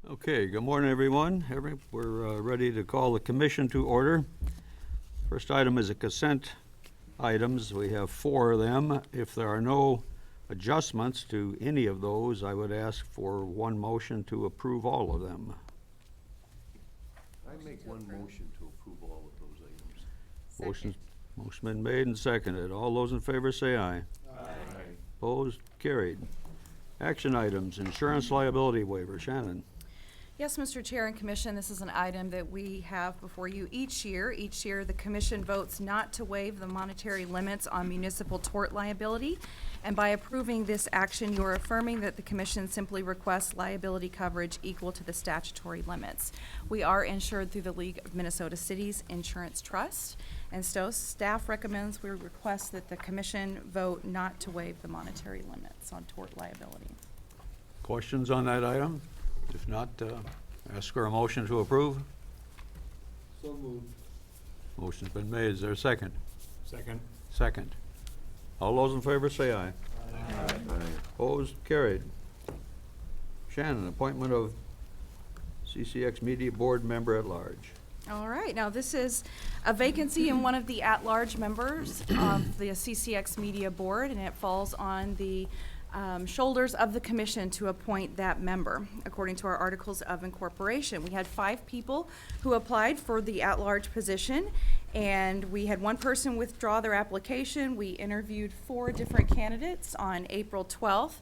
Okay, good morning, everyone. We're ready to call the commission to order. First item is a consent items. We have 4 of them. If there are no adjustments to any of those, I would ask for one motion to approve all of them. I make one motion to approve all of those items. Motion been made and seconded. All those in favor say aye. Aye. Opposed? Carried. Action items, insurance liability waiver. Shannon. Yes, Mr. Chair and Commission, this is an item that we have before you each year. Each year, the Commission votes not to waive the monetary limits on municipal tort liability. And by approving this action, you are affirming that the Commission simply requests liability coverage equal to the statutory limits. We are insured through the League of Minnesota Cities Insurance Trust. And so staff recommends we request that the Commission vote not to waive the monetary limits on tort liability. Questions on that item? If not, ask for a motion to approve. So moved. Motion's been made. Is there a second? Second. Second. All those in favor say aye. Aye. Opposed? Carried. Shannon, appointment of CCX Media Board member at large. All right, now this is a vacancy in one of the at-large members of the CCX Media Board, and it falls on the shoulders of the commission to appoint that member. According to our articles of incorporation, we had 5 people who applied for the at-large position, and we had 1 person withdraw their application. We interviewed 4 different candidates on April 12th.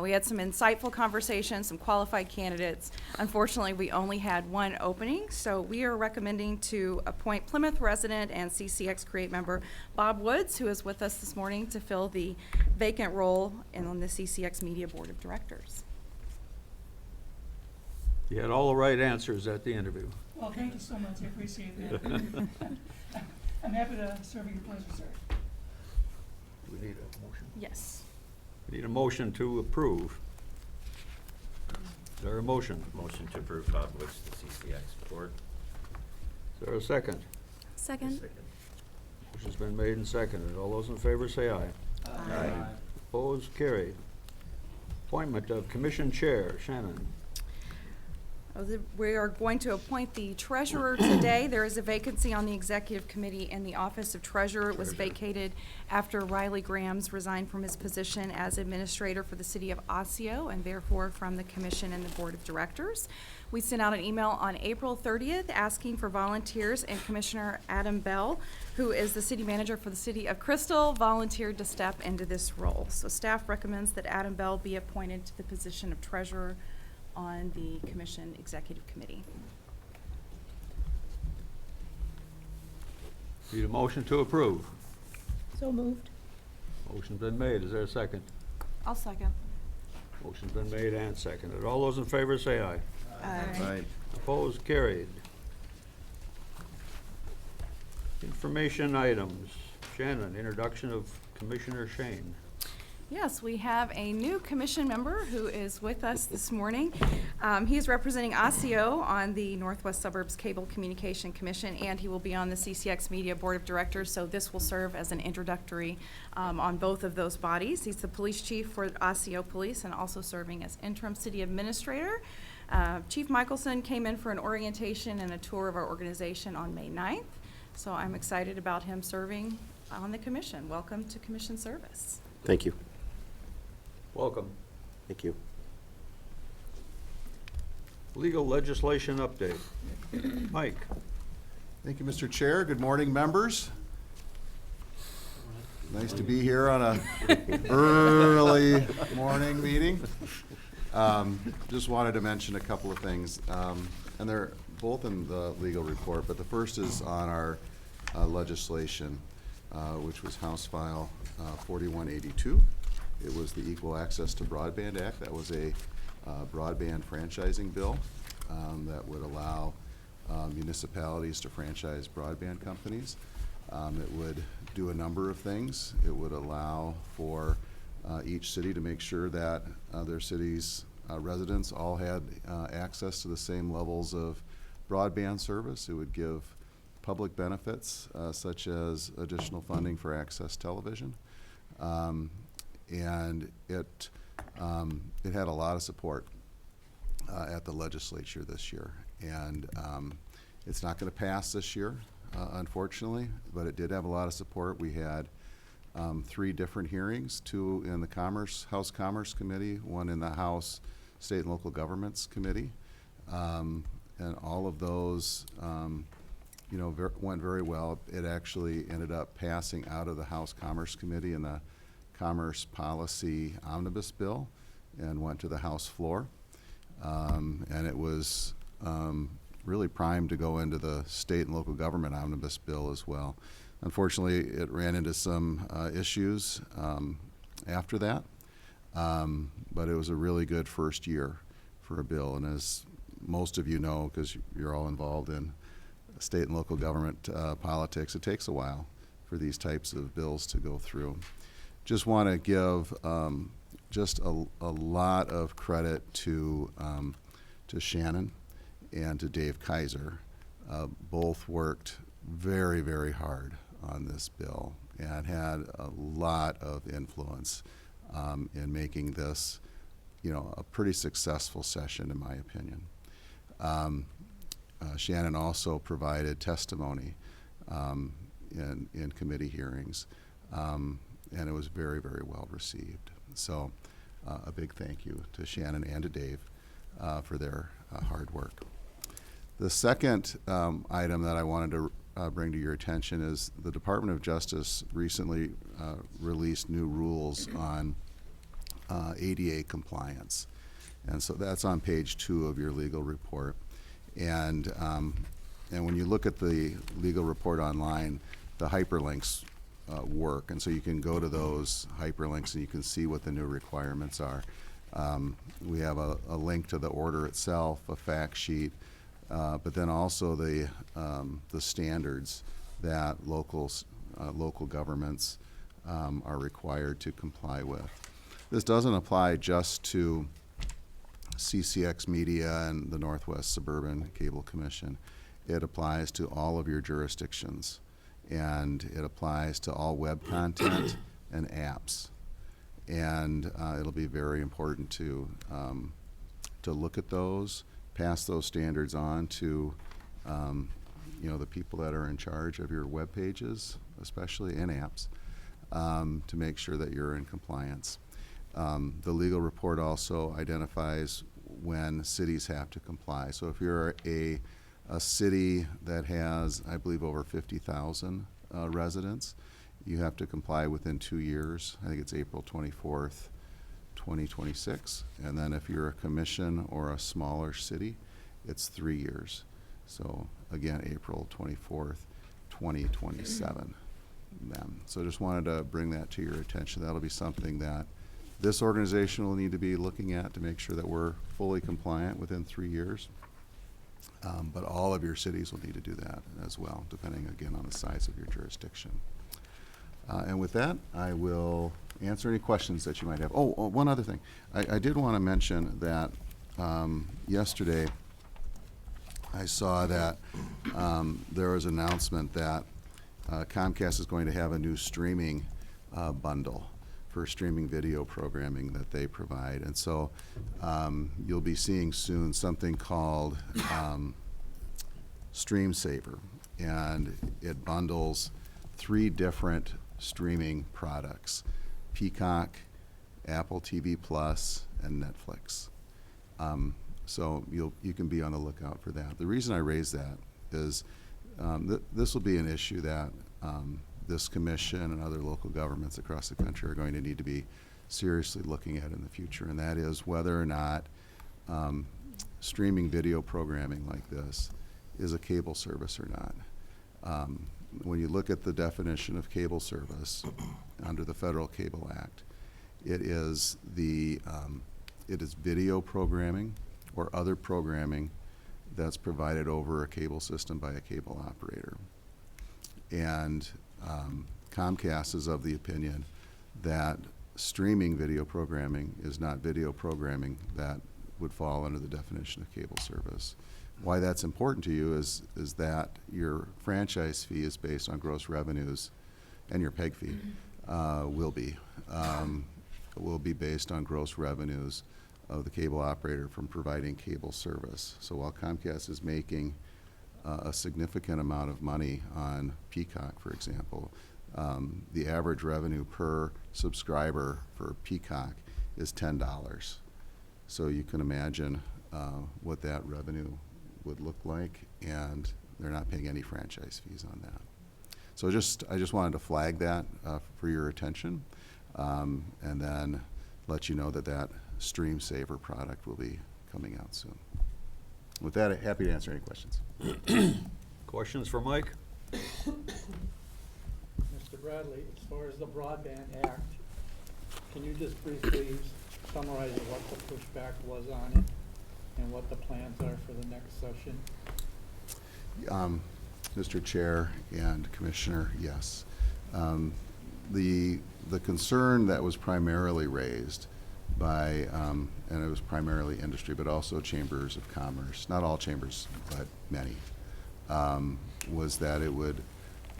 We had some insightful conversations, some qualified candidates. Unfortunately, we only had 1 opening, so we are recommending to appoint Plymouth resident and CCX Create member Bob Woods, who is with us this morning to fill the vacant role on the CCX Media Board of Directors. You had all the right answers at the interview. Well, thank you so much, I appreciate that. I'm happy to serve your pleasure, sir. Do we need a motion? Yes. We need a motion to approve. Is there a motion? Motion to approve Bob Woods to CCX Board. Is there a second? Second. Motion's been made and seconded. All those in favor say aye. Aye. Opposed? Carried. Appointment of commission chair. Shannon. We are going to appoint the treasurer today. There is a vacancy on the executive committee in the office of treasurer. It was vacated after Riley Grams resigned from his position as administrator for the city of Osseo and therefore from the commission and the board of directors. We sent out an email on April 30th asking for volunteers, and Commissioner Adam Bell, who is the city manager for the city of Crystal, volunteered to step into this role. So staff recommends that Adam Bell be appointed to the position of treasurer on the commission executive committee. Need a motion to approve. So moved. Motion's been made. Is there a second? I'll second. Motion's been made and seconded. All those in favor say aye. Aye. Opposed? Carried. Information items. Shannon, introduction of Commissioner Shane. Yes, we have a new commission member who is with us this morning. He is representing Osseo on the Northwest Suburbs Cable Communication Commission, and he will be on the CCX Media Board of Directors, so this will serve as an introductory on both of those bodies. He's the police chief for Osseo Police and also serving as interim city administrator. Chief Michelson came in for an orientation and a tour of our organization on May 9th, so I'm excited about him serving on the commission. Welcome to commission service. Thank you. Welcome. Thank you. Legal legislation update. Mike. Thank you, Mr. Chair. Good morning, members. Nice to be here on a early morning meeting. Just wanted to mention a couple of things, and they're both in the legal report, but the first is on our legislation, which was House File 4182. It was the Equal Access to Broadband Act. That was a broadband franchising bill that would allow municipalities to franchise broadband companies. It would do a number of things. It would allow for each city to make sure that their city's residents all had access to the same levels of broadband service. It would give public benefits such as additional funding for access television. And it had a lot of support. at the legislature this year. And it's not going to pass this year, unfortunately, but it did have a lot of support. We had 3 different hearings, 2 in the House Commerce Committee, 1 in the House State and Local Governments Committee. And all of those, went very well. It actually ended up passing out of the House Commerce Committee in the Commerce Policy Omnibus Bill and went to the House floor. And it was really primed to go into the State and Local Government Omnibus Bill as well. Unfortunately, it ran into some issues after that, but it was a really good first year for a bill. And as most of you know, because you're all involved in state and local government politics, it takes a while for these types of bills to go through. Just want to give just a lot of credit to Shannon and to Dave Kaiser. Both worked very, very hard on this bill and had a lot of influence in making this, a pretty successful session, in my opinion. Shannon also provided testimony in committee hearings, and it was very, very well received. So a big thank you to Shannon and to Dave for their hard work. The second item that I wanted to bring to your attention is the Department of Justice recently released new rules on ADA compliance. And so that's on page 2 of your legal report. And when you look at the legal report online, the hyperlinks work. And so you can go to those hyperlinks and you can see what the new requirements are. We have a link to the order itself, a fact sheet, but then also the standards that local governments are required to comply with. This doesn't apply just to CCX Media and the Northwest Suburban Cable Commission. It applies to all of your jurisdictions, and it applies to all web content and apps. And it'll be very important to look at those, pass those standards on to the people that are in charge of your web pages, especially in apps, to make sure that you're in compliance. The legal report also identifies when cities have to comply. So if you're a city that has, I believe, over 50,000 residents, you have to comply within 2 years. I think it's April 24th, 2026. And then if you're a commission or a smaller city, it's 3 years. So again, April 24th, 2027. So just wanted to bring that to your attention. That'll be something that this organization will need to be looking at to make sure that we're fully compliant within 3 years. But all of your cities will need to do that as well, depending, again, on the size of your jurisdiction. And with that, I will answer any questions that you might have. Oh, one other thing. I did want to mention that yesterday I saw that there was an announcement that Comcast is going to have a new streaming bundle for streaming video programming that they provide. And so you'll be seeing soon something called Stream Saver. And it bundles 3 different streaming products: Peacock, Apple TV Plus, and Netflix. So you can be on the lookout for that. The reason I raise that is this will be an issue that this commission and other local governments across the country are going to need to be seriously looking at in the future, and that is whether or not streaming video programming like this is a cable service or not. When you look at the definition of cable service under the Federal Cable Act, it is video programming or other programming that's provided over a cable system by a cable operator. And Comcast is of the opinion that streaming video programming is not video programming that would fall under the definition of cable service. Why that's important to you is that your franchise fee is based on gross revenues, and your PEG fee will be based on gross revenues of the cable operator from providing cable service. So while Comcast is making a significant amount of money on Peacock, for example, the average revenue per subscriber for Peacock is $10. So you can imagine what that revenue would look like, and they're not paying any franchise fees on that. So I just wanted to flag that for your attention, and then let you know that that Stream Saver product will be coming out soon. With that, happy to answer any questions. Questions for Mike? Mr. Bradley, as far as the Broadband Act, can you just briefly summarize what the pushback was on it and what the plans are for the next session? Mr. Chair and Commissioner, yes. The concern that was primarily raised by, and it was primarily industry, but also chambers of commerce, not all chambers, but many, was that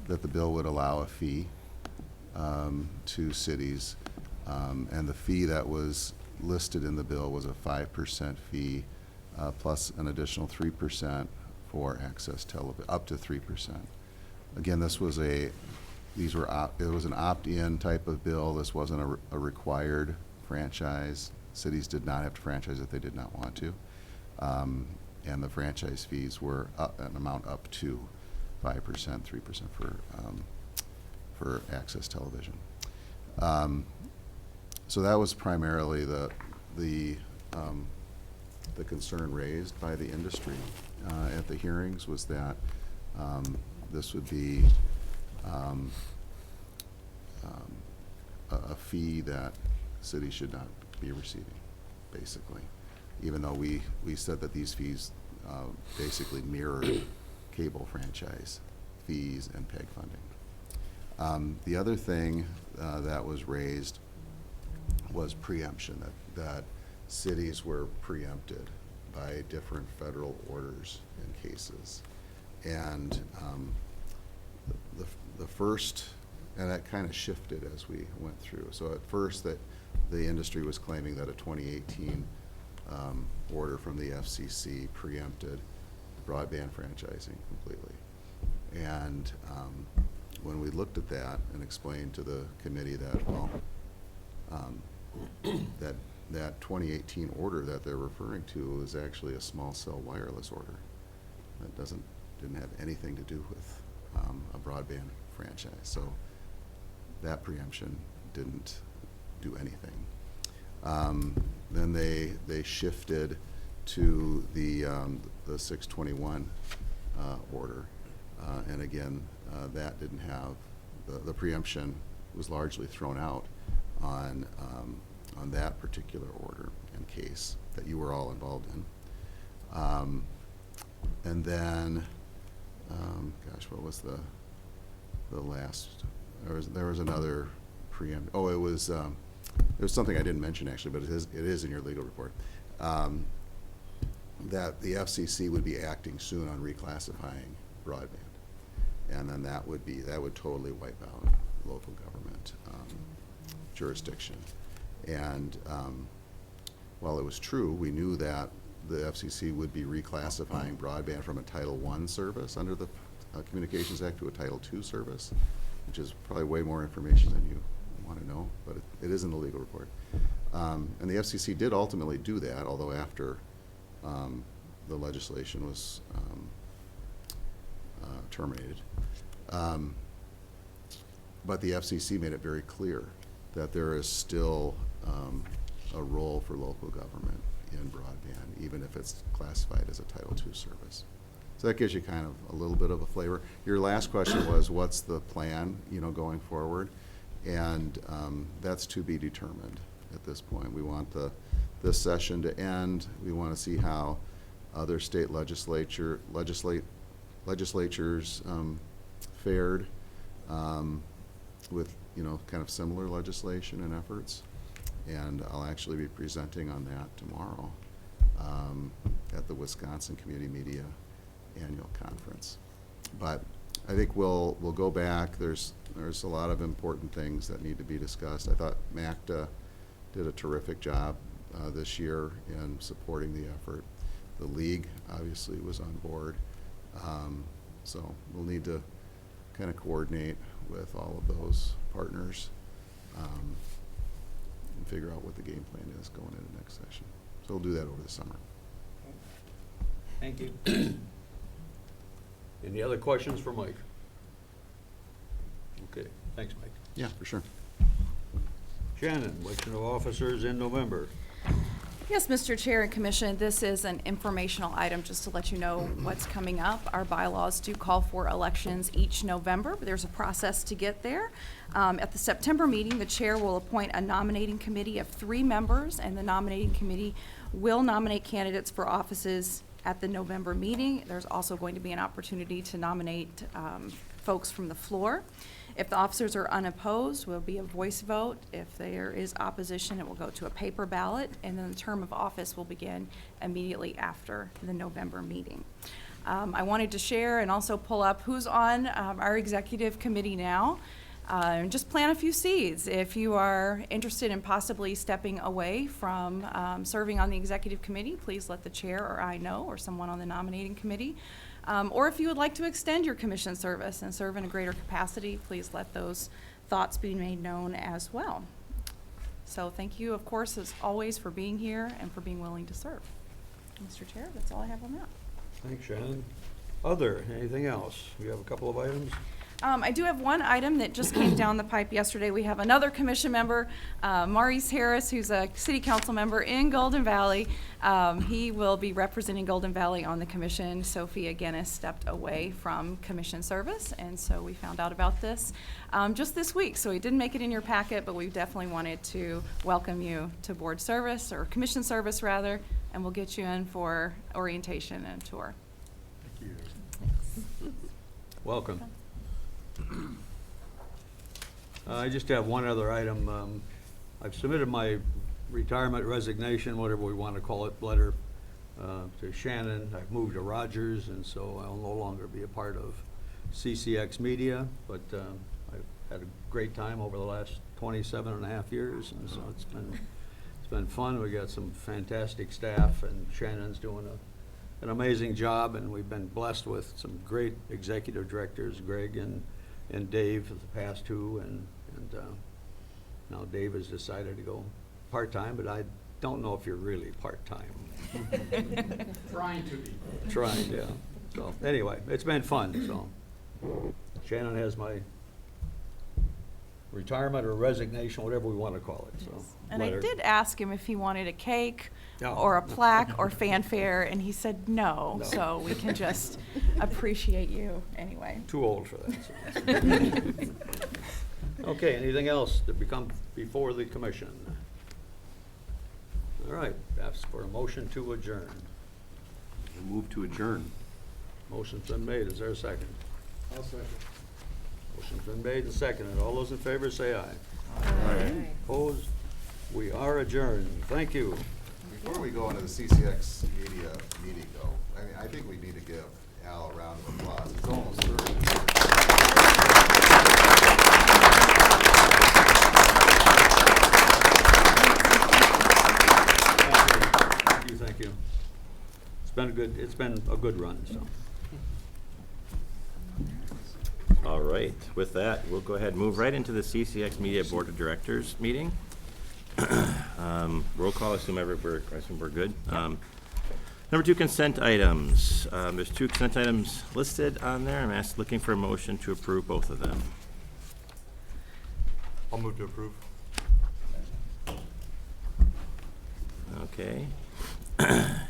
that the bill would allow a fee to cities, and the fee that was listed in the bill was a 5% fee plus an additional 3% for access television, up to 3%. Again, it was an opt-in type of bill. This wasn't a required franchise. Cities did not have to franchise if they did not want to. And the franchise fees were an amount up to 5%, 3% for access television. So that was primarily the concern raised by the industry at the hearings, was that this would be a fee that cities should not be receiving, basically, even though we said that these fees basically mirrored cable franchise fees and PEG funding. The other thing that was raised was preemption, that cities were preempted by different federal orders and cases. And the first, and that kind of shifted as we went through. So at first, that the industry was claiming that a 2018 order from the FCC preempted broadband franchising completely. And when we looked at that and explained to the committee that, well, that 2018 order that they're referring to is actually a small cell wireless order. That didn't have anything to do with a broadband franchise. So that preemption didn't do anything. Then they shifted to the 621 order, and again, that didn't have the preemption was largely thrown out on that particular order and case that you were all involved in. And then, gosh, what was the last? There was another preempt. Oh, it was something I didn't mention actually, but it is in your legal report. That the FCC would be acting soon on reclassifying broadband, and then that would totally wipe out local government jurisdiction. And while it was true, we knew that the FCC would be reclassifying broadband from a Title I service under the Communications Act to a Title II service, which is probably way more information than you want to know, but it is in the legal report. And the FCC did ultimately do that, although after the legislation was terminated. But the FCC made it very clear that there is still a role for local government in broadband, even if it's classified as a Title II service. So that gives you kind of a little bit of a flavor. Your last question was, what's the plan, going forward? And that's to be determined at this point. We want this session to end. We want to see how other state legislatures fared with kind of similar legislation and efforts. And I'll actually be presenting on that tomorrow at the Wisconsin Community Media Annual Conference. But I think we'll go back. There's a lot of important things that need to be discussed. I thought MACTA did a terrific job this year in supporting the effort. The league obviously was on board. So we'll need to kind of coordinate with all of those partners and figure out what the game plan is going into next session. So we'll do that over the summer. Thank you. Any other questions for Mike? Okay, thanks, Mike. Yeah, for sure. Shannon, election of officers in November. Yes, Mr. Chair and Commission, this is an informational item just to let you know what's coming up. Our bylaws do call for elections each November, but there's a process to get there. At the September meeting, the chair will appoint a nominating committee of 3 members, and the nominating committee will nominate candidates for offices at the November meeting. There's also going to be an opportunity to nominate folks from the floor. If the officers are unopposed, will be a voice vote. If there is opposition, it will go to a paper ballot, and then the term of office will begin immediately after the November meeting. I wanted to share and also pull up who's on our executive committee now. And just plant a few seeds. If you are interested in possibly stepping away from serving on the executive committee, please let the chair or I know, or someone on the nominating committee. Or if you would like to extend your commission service and serve in a greater capacity, please let those thoughts be made known as well. So thank you, of course, as always, for being here and for being willing to serve. Mr. Chair, that's all I have on that. Thanks, Shannon. Other, anything else? You have a couple of items? I do have one item that just came down the pipe yesterday. We have another commission member, Maurice Harris, who's a city council member in Golden Valley. He will be representing Golden Valley on the commission. Sophie again has stepped away from commission service, and so we found out about this just this week. So he didn't make it in your packet, but we definitely wanted to welcome you to board service, or commission service rather, and we'll get you in for orientation and tour. Thank you. Welcome. I just have one other item. I've submitted my retirement resignation, whatever we want to call it, letter to Shannon. I've moved to Rogers, and so I'll no longer be a part of CCX Media, but I've had a great time over the last 27 and a half years, and so it's been fun. We got some fantastic staff, and Shannon's doing an amazing job, and we've been blessed with some great executive directors, Greg and Dave, the past 2, and now Dave has decided to go part-time, but I don't know if you're really part-time. Trying to be. Trying, yeah. So anyway, it's been fun. So Shannon has my retirement or resignation, whatever we want to call it. So And I did ask him if he wanted a cake No. or a plaque or fanfare, and he said no, No. so we can just appreciate you anyway. Too old for that. So. Okay, anything else to become before the commission? All right, ask for a motion to adjourn. We'll move to adjourn. Motion's been made. Is there a second? I'll second. Motion's been made and seconded. All those in favor say aye. Aye. Opposed? We are adjourned. Thank you. Before we go into the CCX Media meeting, though, I mean, I think we need to give Al a round of applause. It's almost 30. Thank you. It's been a good run, so. All right, with that, we'll go ahead and move right into the CCX Media Board of Directors meeting. Roll call, assume we're good. Number 2, consent items. There's 2 consent items listed on there. I'm looking for a motion to approve both of them. I'll move to approve. Okay.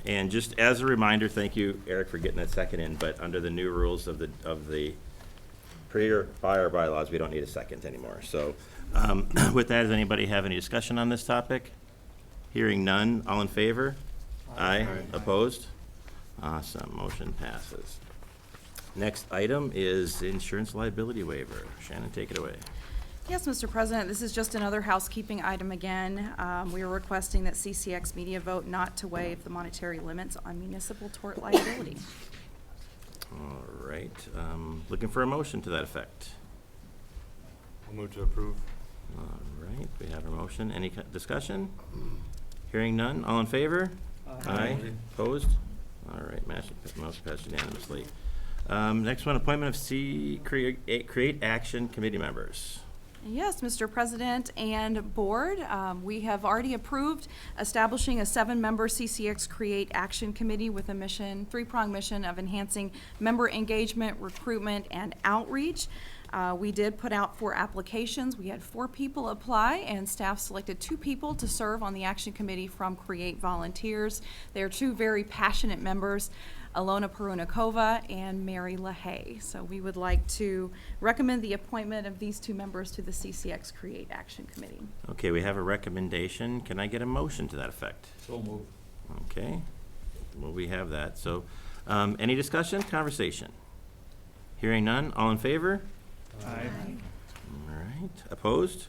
And just as a reminder, thank you, Eric, for getting that second in, but under the new rules of the by our bylaws, we don't need a second anymore. So with that, does anybody have any discussion on this topic? Hearing none, all in favor? Aye. Opposed? Awesome, motion passes. Next item is insurance liability waiver. Shannon, take it away. Yes, Mr. President, this is just another housekeeping item again. We are requesting that CCX Media vote not to waive the monetary limits on municipal tort liability. All right, looking for a motion to that effect. I'll move to approve. All right, we have a motion. Any discussion? Hearing none, all in favor? Aye. Opposed? All right, motion passed unanimously. Next one, appointment of Create Action Committee members. Yes, Mr. President and Board, we have already approved establishing a 7-member CCX Create Action Committee with a mission, 3-pronged mission of enhancing member engagement, recruitment, and outreach. We did put out 4 applications. We had 4 people apply, and staff selected 2 people to serve on the Action Committee from Create volunteers. They are 2 very passionate members, Alona Perunikova and Mary LaHaye. So we would like to recommend the appointment of these 2 members to the CCX Create Action Committee. Okay, we have a recommendation. Can I get a motion to that effect? So moved. Okay, well, we have that. So, any discussion, conversation? Hearing none, all in favor? Aye. All right, opposed?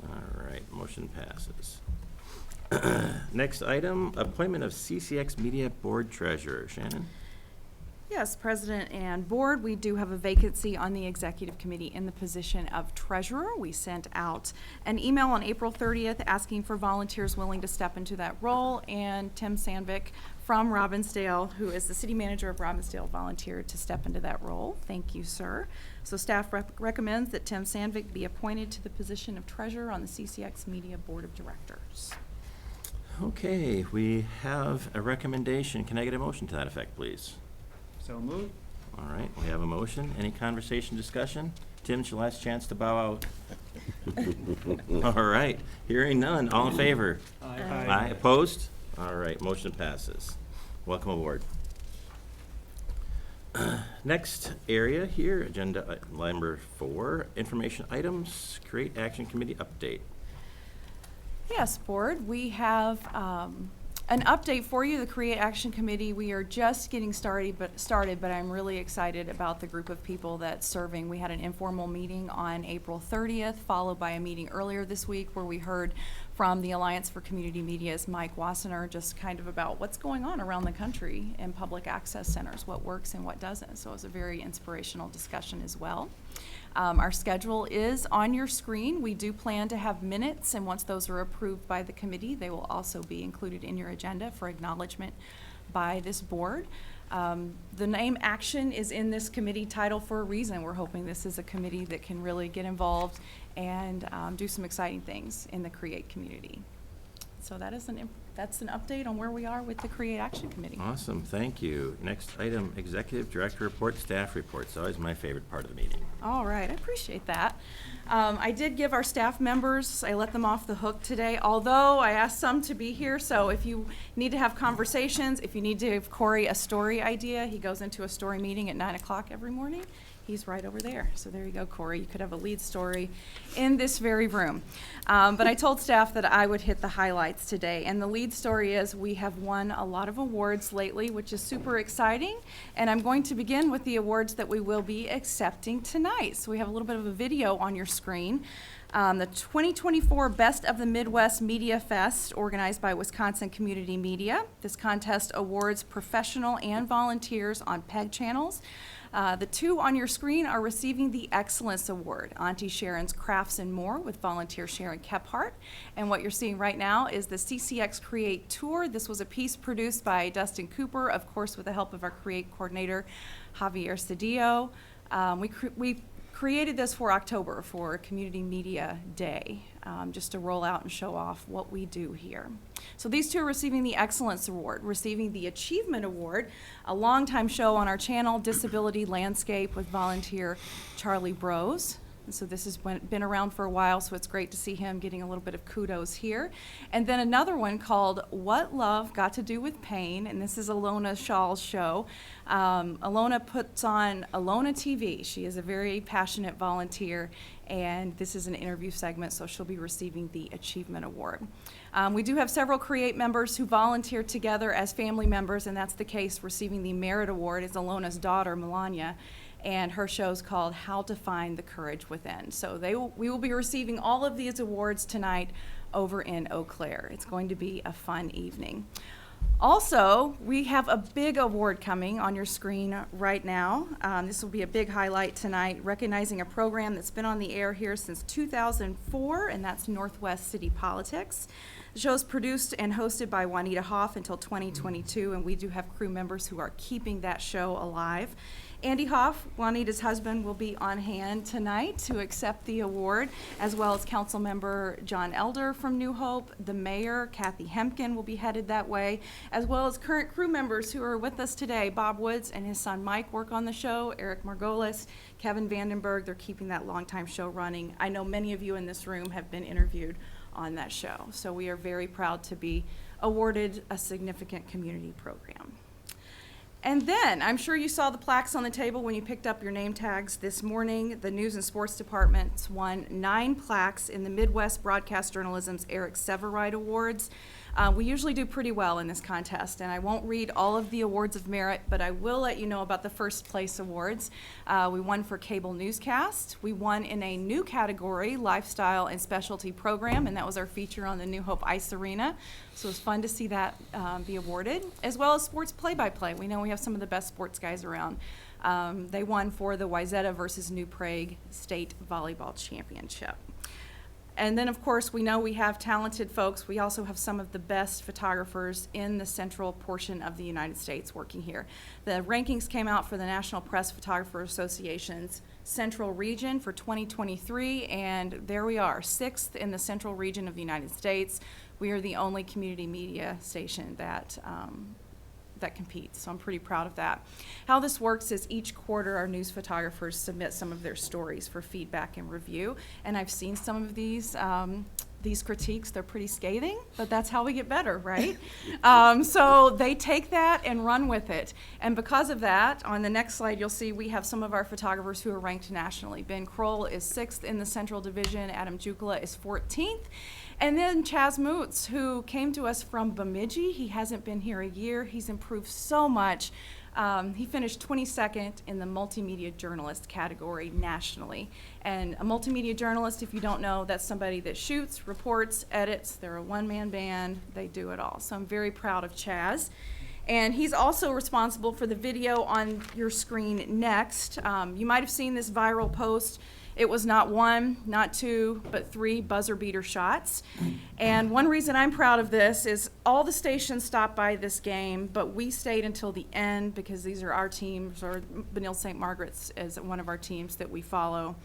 All right, motion passes. Next item, appointment of CCX Media Board Treasurer. Shannon? Yes, President and Board, we do have a vacancy on the Executive Committee in the position of Treasurer. We sent out an email on April 30th asking for volunteers willing to step into that role, and Tim Sandvik from Robbinsdale, who is the City Manager of Robbinsdale, volunteered to step into that role. Thank you, sir. So staff recommends that Tim Sandvik be appointed to the position of Treasurer on the CCX Media Board of Directors. Okay, we have a recommendation. Can I get a motion to that effect, please? So moved. All right, we have a motion. Any conversation, discussion? Tim, it's your last chance to bow out. All right, hearing none. All in favor? Aye. Opposed? All right, motion passes. Welcome aboard. Next area here, agenda number 4, information items, Create Action Committee update. Yes, Board, we have an update for you. The Create Action Committee, we are just getting started, but I'm really excited about the group of people that's serving. We had an informal meeting on April 30th, followed by a meeting earlier this week where we heard from the Alliance for Community Media's Mike Wassenaar just kind of about what's going on around the country in public access centers, what works and what doesn't. So it was a very inspirational discussion as well. Our schedule is on your screen. We do plan to have minutes, and once those are approved by the committee, they will also be included in your agenda for acknowledgement by this board. The name Action is in this committee title for a reason. We're hoping this is a committee that can really get involved and do some exciting things in the Create community. So that's an update on where we are with the Create Action Committee. Awesome, thank you. Next item, Executive Director Report, Staff Reports. Always my favorite part of the meeting. All right, I appreciate that. I did give our staff members, I let them off the hook today, although I asked some to be here, so if you need to have conversations, if you need to give Corey a story idea, he goes into a story meeting at 9 o'clock every morning. He's right over there. So there you go, Corey. You could have a lead story in this very room. But I told staff that I would hit the highlights today. And the lead story is we have won a lot of awards lately, which is super exciting. And I'm going to begin with the awards that we will be accepting tonight. So we have a little bit of a video on your screen. The 2024 Best of the Midwest Media Fest, organized by Wisconsin Community Media. This contest awards professional and volunteers on PEG channels. The 2 on your screen are receiving the Excellence Award, Auntie Sharon's Crafts and More with volunteer Sharon Kephart. And what you're seeing right now is the CCX Create Tour. This was a piece produced by Dustin Cooper, of course with the help of our Create coordinator, Javier Cedillo. We created this for October, for Community Media Day, just to roll out and show off what we do here. So these 2 are receiving the Excellence Award, receiving the Achievement Award, a longtime show on our channel, Disability Landscape with volunteer Charlie Brose. And so this has been around for a while, so it's great to see him getting a little bit of kudos here. And then another one called What Love Got to Do with Pain, and this is Alona Shaw's show. Alona puts on Alona TV. She is a very passionate volunteer, and this is an interview segment, so she'll be receiving the Achievement Award. We do have several Create members who volunteer together as family members, and that's the case. Receiving the Merit Award is Alona's daughter, Melania, and her show's called How to Find the Courage Within. So we will be receiving all of these awards tonight over in Eau Claire. It's going to be a fun evening. Also, we have a big award coming on your screen right now. This will be a big highlight tonight, recognizing a program that's been on the air here since 2004, and that's Northwest City Politics. The show is produced and hosted by Juanita Hoff until 2022, and we do have crew members who are keeping that show alive. Andy Hoff, Juanita's husband, will be on hand tonight to accept the award, as well as Councilmember John Elder from New Hope. The mayor, Kathy Hempkin, will be headed that way, as well as current crew members who are with us today. Bob Woods and his son Mike work on the show, Eric Margolis, Kevin Vandenberg. They're keeping that longtime show running. I know many of you in this room have been interviewed on that show, so we are very proud to be awarded a significant community program. And then, I'm sure you saw the plaques on the table when you picked up your name tags this morning. The News and Sports Department won 9 plaques in the Midwest Broadcast Journalism's Eric Severide Awards. We usually do pretty well in this contest, and I won't read all of the awards of merit, but I will let you know about the first place awards. We won for cable newscast. We won in a new category, lifestyle and specialty program, and that was our feature on the New Hope Ice Arena. So it was fun to see that be awarded, as well as sports play-by-play. We know we have some of the best sports guys around. They won for the Wayzata versus New Prague State Volleyball Championship. And then, of course, we know we have talented folks. We also have some of the best photographers in the central portion of the United States working here. The rankings came out for the National Press Photographer Association's Central Region for 2023, and there we are, 6th in the Central Region of the United States. We are the only community media station that competes, so I'm pretty proud of that. How this works is each quarter our news photographers submit some of their stories for feedback and review, and I've seen some of these critiques. They're pretty scathing, but that's how we get better, right? So they take that and run with it, and because of that, on the next slide you'll see we have some of our photographers who are ranked nationally. Ben Kroll is 6th in the Central Division, Adam Jukala is 14th, and then Chaz Moots, who came to us from Bemidji. He hasn't been here a year. He's improved so much. He finished 22nd in the multimedia journalist category nationally. And a multimedia journalist, if you don't know, that's somebody that shoots, reports, edits. They're a one-man band. They do it all. So I'm very proud of Chaz. And he's also responsible for the video on your screen next. You might have seen this viral post. It was not 1, not 2, but 3 buzzer beater shots. And one reason I'm proud of this is all the stations stopped by this game, but we stayed until the end because these are our teams, or Benil St. Margaret's is one of our teams that we follow.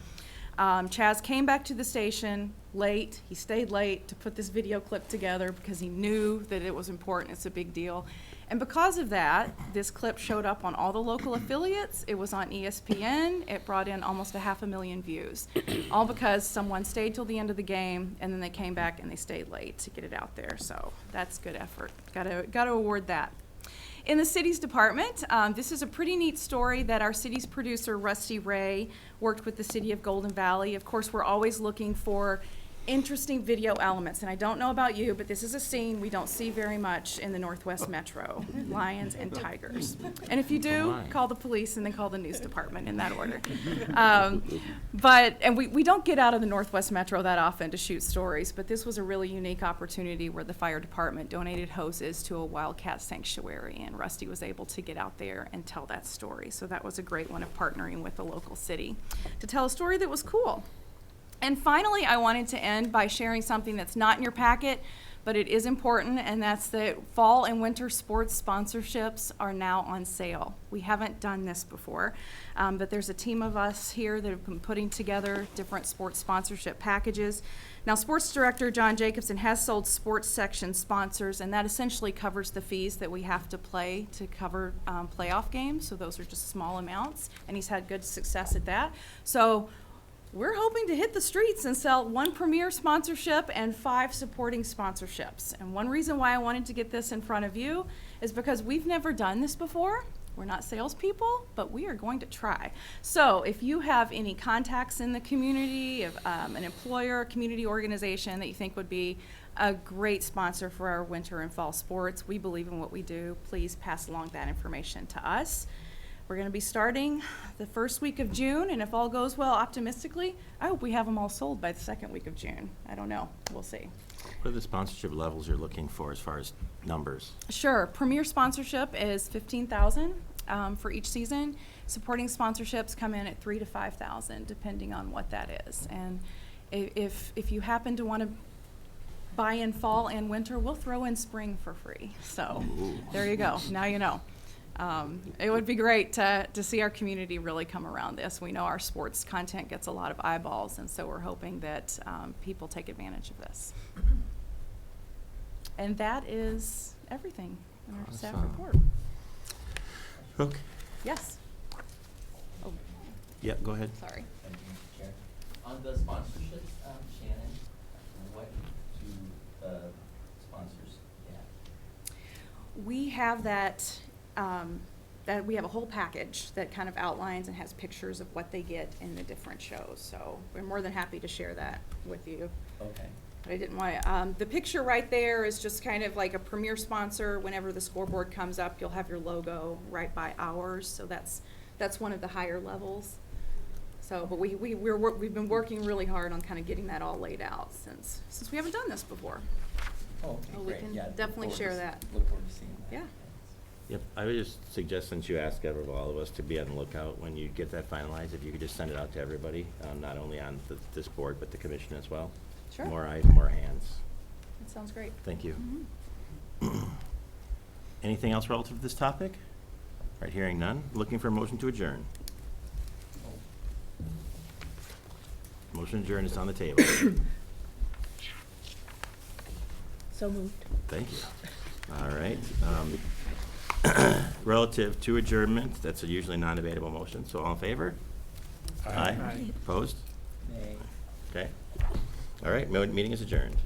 Chaz came back to the station late. He stayed late to put this video clip together because he knew that it was important. It's a big deal. And because of that, this clip showed up on all the local affiliates. It was on ESPN. It brought in almost 500,000 views, all because someone stayed till the end of the game, and then they came back and they stayed late to get it out there. So that's good effort. Got to award that. In the city's department, this is a pretty neat story that our city's producer, Rusty Ray, worked with the city of Golden Valley. Of course, we're always looking for interesting video elements, and I don't know about you, but this is a scene we don't see very much in the Northwest Metro, lions and tigers. And if you do, call the police and then call the news department in that order. And we don't get out of the Northwest Metro that often to shoot stories, but this was a really unique opportunity where the fire department donated hoses to a wildcat sanctuary, and Rusty was able to get out there and tell that story. So that was a great one of partnering with the local city to tell a story that was cool. And finally, I wanted to end by sharing something that's not in your packet, but it is important, and that's that fall and winter sports sponsorships are now on sale. We haven't done this before, but there's a team of us here that have been putting together different sports sponsorship packages. Now, Sports Director John Jacobson has sold sports section sponsors, and that essentially covers the fees that we have to pay to cover playoff games, so those are just small amounts, and he's had good success at that. So we're hoping to hit the streets and sell 1 premier sponsorship and 5 supporting sponsorships. And one reason why I wanted to get this in front of you is because we've never done this before. We're not salespeople, but we are going to try. So if you have any contacts in the community, of an employer, a community organization that you think would be a great sponsor for our winter and fall sports, we believe in what we do, please pass along that information to us. We're going to be starting the first week of June, and if all goes well, optimistically, I hope we have them all sold by the second week of June. I don't know. We'll see. What are the sponsorship levels you're looking for as far as numbers? Sure. Premier sponsorship is $15,000 for each season. Supporting sponsorships come in at $3,000 to $5,000, depending on what that is. And if you happen to want to buy in fall and winter, we'll throw in spring for free. So there you go. Now you know. It would be great to see our community really come around this. We know our sports content gets a lot of eyeballs, and so we're hoping that people take advantage of this. And that is everything in our staff Awesome. report. Okay. Yes. Oh, Yeah, go ahead. sorry. Thank you, Mr. Chair. On the sponsorships, Shannon, what do the sponsors get? We have that we have a whole package that kind of outlines and has pictures of what they get in the different shows. So we're more than happy to share that with you. Okay. But I didn't want, the picture right there is just kind of like a premier sponsor. Whenever the scoreboard comes up, you'll have your logo right by ours. So that's one of the higher levels. So, but we've been working really hard on kind of getting that all laid out since we haven't done this before. Oh, okay, So we great. can Yeah, look definitely forward share to that. Look forward to seeing that. Yeah. Yep, I would just suggest, since you asked all of us to be on the lookout when you get that finalized, if you could just send it out to everybody, not only on this board, but the commission as well. Sure. More eyes, more hands. That sounds great. Thank you. Mhm. Anything else relative to this topic? Right, hearing none. Looking for a motion to adjourn. Motion to adjourn is on the table. So moved. Thank you. All right. Relative to adjournment, that's a usually non-debatable motion, so all in favor? Aye. Aye. Opposed? Nay. Okay. All right, meeting is adjourned.